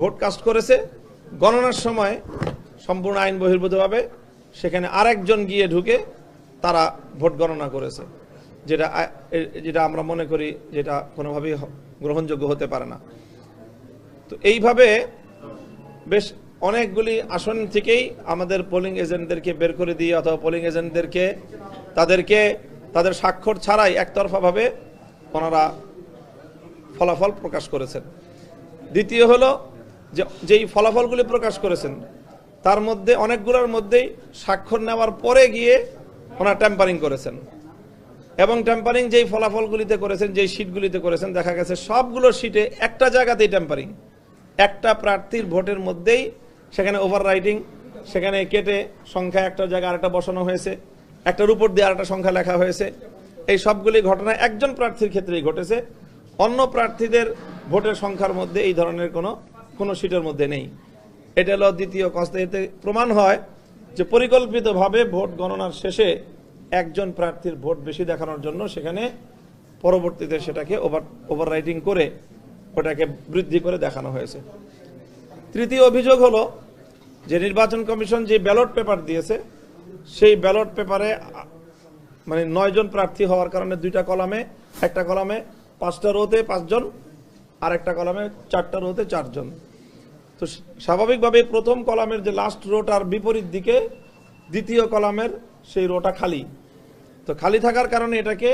Vote cast করেছে, গণনার সময় সম্পূর্ণ আইন বহির্ভূতভাবে সেখানে আরেকজন গিয়ে ঢুকে তারা ভোট গণনা করেছে, যেটা আমরা মনে করি যেটা কোনোভাবেই গ্রহণযোগ্য হতে পারে না। তো এইভাবে বেশ অনেকগুলি আসন থেকেই আমাদের পোলিং এজেন্টদেরকে বের করে দিয়ে অথবা পোলিং এজেন্টদেরকে তাদের স্বাক্ষর ছাড়াই একতরফাভাবে ওনারা ফলাফল প্রকাশ করেছেন। দ্বিতীয় হলো যেই ফলাফলগুলি প্রকাশ করেছেন তার মধ্যে অনেকগুলোর মধ্যেই স্বাক্ষর নেওয়ার পরে গিয়ে ওনারা ট্যাম্পারিং করেছেন, এবং ট্যাম্পারিং যেই ফলাফলগুলিতে করেছেন, যেই শিটগুলিতে করেছেন, দেখা গেছে সবগুলো শিটে একটা জায়গাতেই ট্যাম্পারিং, একটা প্রার্থীর ভোটের মধ্যেই সেখানে ওভার রাইটিং, সেখানে কেটে সংখ্যা একটা জায়গায় আরেকটা বসানো হয়েছে, একটার উপর দিয়ে আরেকটা সংখ্যা লেখা হয়েছে। এই সবগুলি ঘটনা একজন প্রার্থীর ক্ষেত্রেই ঘটেছে, অন্য প্রার্থীদের ভোটের সংখ্যার মধ্যে এই ধরনের কোনো শিটের মধ্যে নেই। এটা হলো দ্বিতীয় কষ্ট। এতে প্রমাণ হয় যে পরিকল্পিতভাবে ভোট গণনার শেষে একজন প্রার্থীর ভোট বেশি দেখানোর জন্য সেখানে পরবর্তীতে সেটাকে ওভার রাইটিং করে ওটাকে বৃদ্ধি করে দেখানো হয়েছে। তৃতীয় অভিযোগ হলো যে নির্বাচন কমিশন যে ব্যালট পেপার দিয়েছে সেই ব্যালট পেপারে মানে 9 জন প্রার্থী হওয়ার কারণে দুইটা কলামে, একটা কলামে 5টা রোতে 5 জন, আর একটা কলামে 4টা রোতে 4 জন। তো স্বাভাবিকভাবে প্রথম কলামের যে লাস্ট রোটার বিপরীত দিকে দ্বিতীয় কলামের সেই রোটা খালি। তো খালি থাকার কারণে এটাকে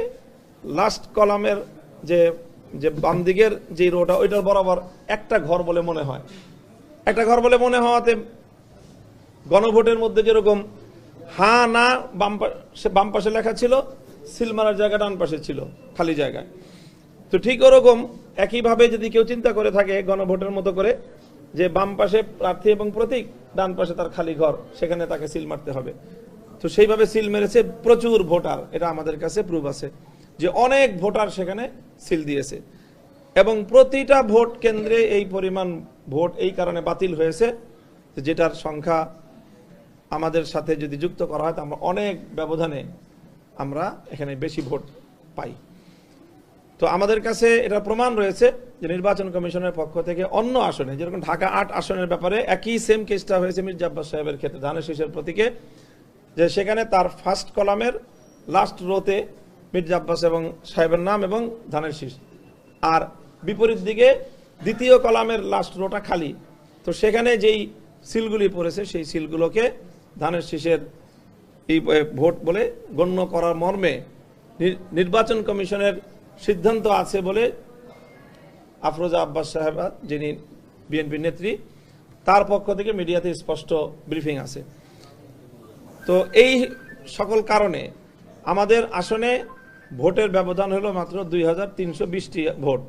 লাস্ট কলামের যে বাম দিকের যে রোটা ওইটার বরাবর একটা ঘর বলে মনে হয়। একটা ঘর বলে মনে হওয়াতে গণভোটের মধ্যে যেরকম হ্যাঁ না বাম পাশে লেখা ছিল, সিল মারার জায়গা ডান পাশে ছিল খালি জায়গায়। তো ঠিক ওরকম একইভাবে যদি কেউ চিন্তা করে থাকে গণভোটের মতো করে যে বাম পাশে প্রার্থী এবং প্রতীক, ডান পাশে তার খালি ঘর, সেখানে তাকে সিল মারতে হবে, তো সেইভাবে সিল মেরেছে প্রচুর ভোটার। এটা আমাদের কাছে প্রুফ আছে যে অনেক ভোটার সেখানে সিল দিয়েছে, এবং প্রতিটা ভোট কেন্দ্রে এই পরিমাণ ভোট এই কারণে বাতিল হয়েছে যেটার সংখ্যা আমাদের সাথে যদি যুক্ত করা হয় তো আমরা অনেক ব্যবধানে আমরা এখানে বেশি ভোট পাই। তো আমাদের কাছে এটা প্রমাণ রয়েছে যে নির্বাচন কমিশনের পক্ষ থেকে অন্য আসনে, যেরকম ঢাকা 8 আসনের ব্যাপারে একই সেম কেসটা হয়েছে মির্জা আব্বাস সাহেবের ক্ষেত্রে ধানের শীষের প্রতীকে, যে সেখানে তার ফার্স্ট কলামের লাস্ট রোতে মির্জা আব্বাস এবং সাহেবের নাম এবং ধানের শীষ, আর বিপরীত দিকে দ্বিতীয় কলামের লাস্ট রোটা খালি। তো সেখানে যেই সিলগুলি পড়েছে সেই সিলগুলোকে ধানের শীষের এই ভোট বলে গণ্য করার মর্মে নির্বাচন কমিশনের সিদ্ধান্ত আছে বলে আফরোজা আব্বাস সাহেবা, যিনি বিএনপির নেত্রী, তার পক্ষ থেকে মিডিয়াতে স্পষ্ট ব্রিফিং আছে। তো এই সকল কারণে আমাদের আসনে ভোটের ব্যবধান হলো মাত্র 2320টি ভোট,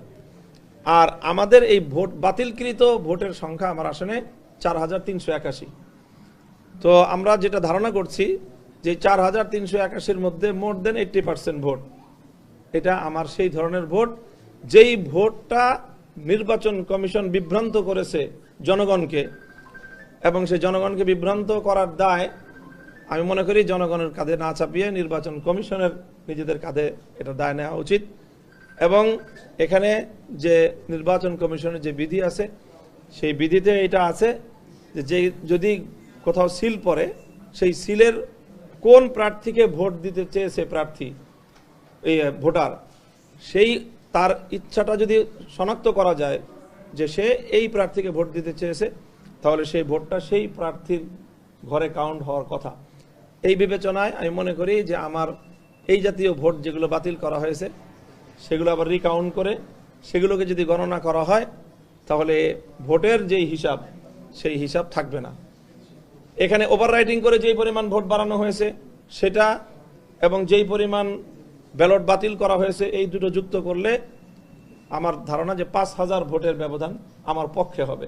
আর আমাদের এই ভোট বাতিলকৃত ভোটের সংখ্যা আমার আসনে 4381। তো আমরা যেটা ধারণা করছি যে 4381-র মধ্যে মোর দেন 80% ভোট, এটা আমার সেই ধরনের ভোট যেই ভোটটা নির্বাচন কমিশন বিভ্রান্ত করেছে জনগণকে, এবং সেই জনগণকে বিভ্রান্ত করার দায় আমি মনে করি জনগণের কাঁধে না চাপিয়ে নির্বাচন কমিশনের নিজেদের কাঁধে এটা দায় নেওয়া উচিত। এবং এখানে যে নির্বাচন কমিশনের যে বিধি আছে সেই বিধিতে এটা আছে যে যদি কোথাও সিল পড়ে সেই সিলের কোন প্রার্থীকে ভোট দিতে চেয়েছে প্রার্থী এই ভোটার, সেই তার ইচ্ছাটা যদি শনাক্ত করা যায় যে সে এই প্রার্থীকে ভোট দিতে চেয়েছে, তাহলে সেই ভোটটা সেই প্রার্থীর ঘরে কাউন্ট হওয়ার কথা। এই বিবেচনায় আমি মনে করি যে আমার এই জাতীয় ভোট যেগুলো বাতিল করা হয়েছে সেগুলো আবার রিকাউন্ট করে সেগুলোকে যদি গণনা করা হয় তাহলে ভোটের যেই হিসাব সেই হিসাব থাকবে না। এখানে ওভার রাইটিং করে যেই পরিমাণ ভোট বাড়ানো হয়েছে সেটা এবং যেই পরিমাণ ব্যালট বাতিল করা হয়েছে এই দুটো যুক্ত করলে আমার ধারণা যে 5000 ভোটের ব্যবধান আমার পক্ষে হবে।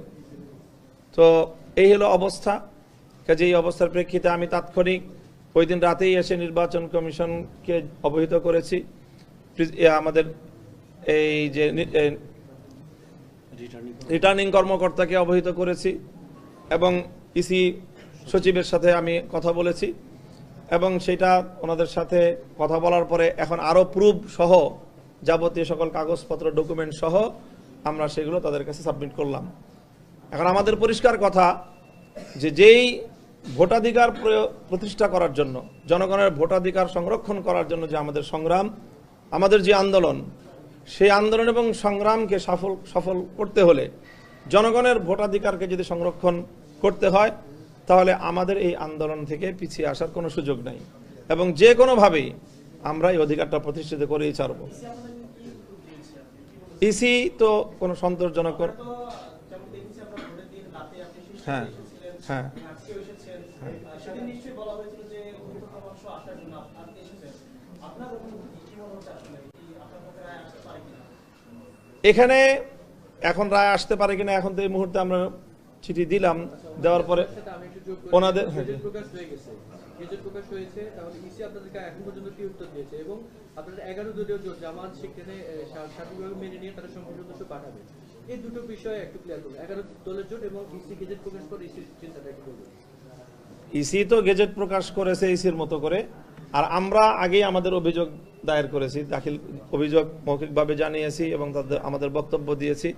তো এই হলো অবস্থা। কাজে এই অবস্থার প্রেক্ষিতে আমি তাৎক্ষণিক ওই দিন রাতেই এসে নির্বাচন কমিশনকে অবহিত করেছি, আমাদের এই যে রিটার্নিং কর্মকর্তাকে অবহিত করেছি, এবং ইসি সচিবের সাথে আমি কথা বলেছি, এবং সেটা ওনাদের সাথে কথা বলার পরে এখন আরও প্রুফ সহ যাবতীয় সকল কাগজপত্র ডকুমেন্ট সহ আমরা সেগুলো তাদের কাছে সাবমিট করলাম। এখন আমাদের পরিষ্কার কথা যে যেই ভোটাধিকার প্রতিষ্ঠা করার জন্য, জনগণের ভোটাধিকার সংরক্ষণ করার জন্য যে আমাদের সংগ্রাম, আমাদের যে আন্দোলন, সেই আন্দোলন এবং সংগ্রামকে সফল করতে হলে জনগণের ভোটাধিকারকে যদি সংরক্ষণ করতে হয়, তাহলে আমাদের এই আন্দোলন থেকে পিছিয়ে আসার কোনো সুযোগ নাই এবং যে কোনোভাবেই আমরা এই অধিকারটা প্রতিষ্ঠিত করেই ছাড়ব। ইসি তো কোনো সন্তোষজনক, হ্যাঁ হ্যাঁ, এখানে এখন রায় আসতে পারে কিনা, এখন তো এই মুহূর্তে আমরা চিঠি দিলাম, দেওয়ার পরে ওনাদের গেজেট প্রকাশ হয়েছে, তাহলে ইসি আপনাদেরকে এখন পর্যন্ত কি উত্তর দিয়েছে এবং আপনাদের 11 দলীয় জোট জামাত সেখানে সার্বিকভাবে মেনে নিয়ে তারা সংসদ সদস্য পাঠাবে, এই দুটো বিষয়ে একটু ক্লিয়ার করুন। 11 দলের জোট এবং ইসি গেজেট প্রকাশ করে ইসির চিন্তাটা একটু বলুন। ইসি তো গেজেট প্রকাশ করেছে ইসির মতো করে, আর আমরা আগেই আমাদের অভিযোগ দায়ের করেছি, অভিযোগ মৌখিকভাবে জানিয়েছি এবং আমাদের বক্তব্য দিয়েছি।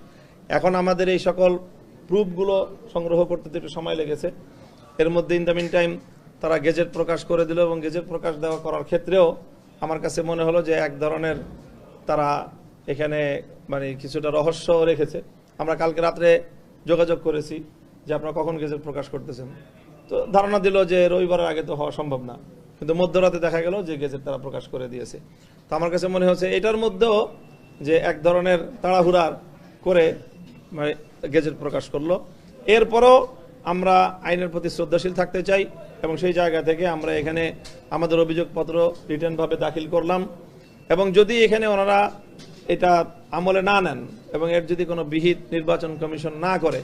এখন আমাদের এই সকল প্রুফগুলো সংগ্রহ করতে একটু সময় লেগেছে। এর মধ্যে ইন দ্য মিন টাইম তারা গেজেট প্রকাশ করে দিল এবং গেজেট প্রকাশ দেওয়া করার ক্ষেত্রেও আমার কাছে মনে হলো যে এক ধরনের তারা এখানে মানে কিছুটা রহস্য রেখেছে। আমরা কালকে রাত্রে যোগাযোগ করেছি যে আপনারা কখন গেজেট প্রকাশ করতেছেন, তো ধারণা দিল যে রবিবারের আগে তো হওয়া সম্ভব না, কিন্তু মধ্যরাতে দেখা গেল যে গেজেট তারা প্রকাশ করে দিয়েছে। তো আমার কাছে মনে হচ্ছে এটার মধ্যেও যে এক ধরনের তাড়াহুড়ার করে মানে গেজেট প্রকাশ করলো। এরপরও আমরা আইনের প্রতি শ্রদ্ধাশীল থাকতে চাই এবং সেই জায়গা থেকে আমরা এখানে আমাদের অভিযোগপত্র রিটার্নভাবে দাখিল করলাম এবং যদি এখানে ওনারা এটা আমলে না নেন এবং এর যদি কোনো বিহিত নির্বাচন কমিশন না করে,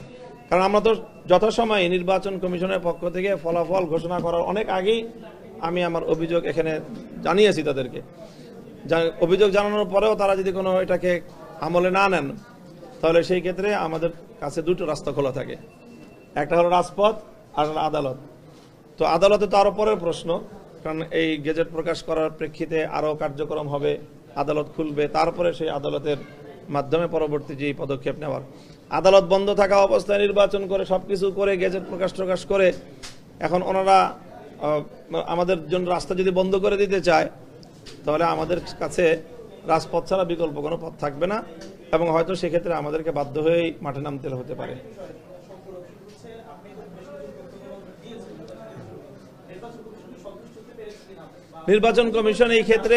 কারণ আমরা তো যথাসময়ে নির্বাচন কমিশনের পক্ষ থেকে ফলাফল ঘোষণা করার অনেক আগেই আমি আমার অভিযোগ এখানে জানিয়েছি তাদেরকে। অভিযোগ জানানোর পরেও তারা যদি কোনো এটাকে আমলে না নেন, তাহলে সেই ক্ষেত্রে আমাদের কাছে দুটো রাস্তা খোলা থাকে, একটা হলো রাজপথ আর আদালত। তো আদালতে তো আরও পরের প্রশ্ন, কারণ এই গেজেট প্রকাশ করার প্রেক্ষিতে আরও কার্যক্রম হবে, আদালত খুলবে, তারপরে সেই আদালতের মাধ্যমে পরবর্তী যে পদক্ষেপ নেওয়ার। আদালত বন্ধ থাকা অবস্থায় নির্বাচন করে সবকিছু করে গেজেট প্রকাশ করে এখন ওনারা আমাদের জন্য রাস্তা যদি বন্ধ করে দিতে চায়, তাহলে আমাদের কাছে রাজপথ ছাড়া বিকল্প কোনো পথ থাকবে না এবং হয়তো সেক্ষেত্রে আমাদেরকে বাধ্য হয়েই মাঠে নামতে হতে পারে। নির্বাচন কমিশন এই ক্ষেত্রে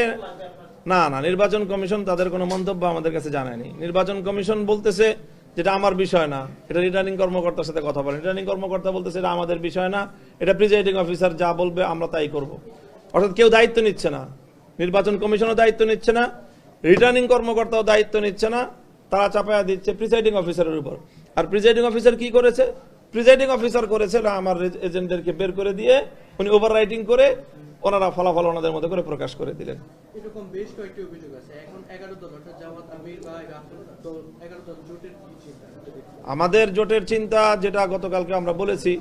না, নির্বাচন কমিশন তাদের কোনো মন্তব্য আমাদের কাছে জানায়নি। নির্বাচন কমিশন বলতেছে যেটা আমার বিষয় না, এটা রিটার্নিং কর্মকর্তার সাথে কথা বলেন। রিটার্নিং কর্মকর্তা বলতেছে এটা আমাদের বিষয় না, এটা প্রিজাইডিং অফিসার যা বলবে আমরা তাই করব। অর্থাৎ কেউ দায়িত্ব নিচ্ছে না, নির্বাচন কমিশনও দায়িত্ব নিচ্ছে না, রিটার্নিং কর্মকর্তাও দায়িত্ব নিচ্ছে না, তারা চাপায়া দিচ্ছে প্রিজাইডিং অফিসারের উপর। আর প্রিজাইডিং অফিসার কি করেছে? প্রিজাইডিং অফিসার করেছে আমার এজেন্টদেরকে বের করে দিয়ে উনি ওভার রাইটিং করে ওনারা ফলাফল ওনাদের মধ্যে করে প্রকাশ করে দিলেন। এরকম বেশ কয়েকটি অভিযোগ আছে। এখন 11 দল অর্থাৎ জামাত, আমির বা 11 দল জোটের কি চিন্তা? আমাদের জোটের চিন্তা যেটা গতকালকে আমরা বলেছি,